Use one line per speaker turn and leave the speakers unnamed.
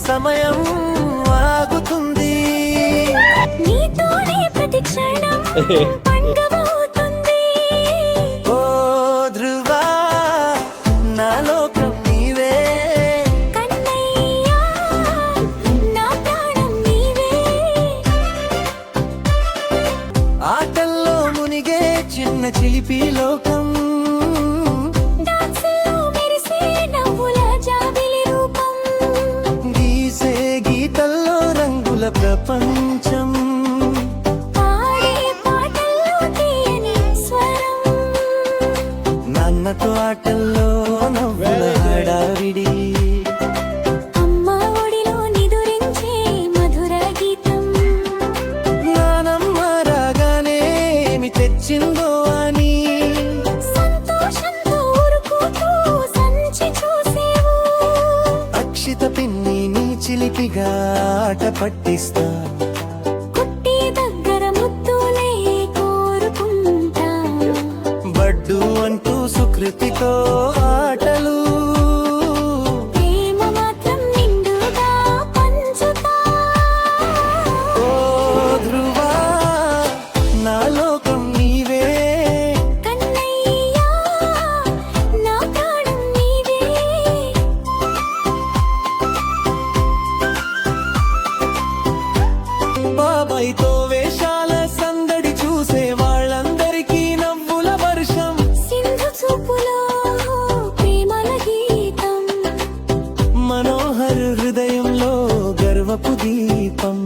సమయం ఆగుతుంది.
నీతోనే ప్రతి క్షణం పండుగవుతుంది.
ఓ ధ్రువా, నా లోకం నీవే.
కన్నయ్యా, నా ప్రాణం నీవే.
ఆటల్లో మునిగే చిన్న చిలిపి లోకం,
డాన్సుల్లో మెరిసే నవ్వుల జాబిలి రూపం,
గీసే గీతల్లో రంగుల ప్రపంచం,
పాడే పాటల్లో తీయని స్వరం,
నాన్నతో ఆటల్లో నవ్వుల హడావిడి,
అమ్మ ఒడిలో నిదురించే మధుర గీతం,
నానమ్మ రాగానే ఏమి తెచ్చిందో అని
సంతోషంతో ఊరుకుతూ సంచి చూసేవు.
అక్షిత పిన్ని నీ చిలిపిగా ఆట పట్టిస్తా,
కుట్టి దగ్గర ముద్దులే కోరుకుంటా.
బడ్డు అంటూ సుకృతితో ఆటలు,
ప్రేమ మాత్రం నిండుగా పంచుతా.
ఓ ధ్రువా, నా లోకం నీవే.
కన్నయ్యా, నా ప్రాణం నీవే.
బాబాయ్తో వేషాల సందడి చూసే వాళ్ళందరికీ నవ్వుల వర్షం,
సింధు చూపులో ప్రేమల గీతం,
మనోహర్ హృదయంలో గర్వపు దీపం.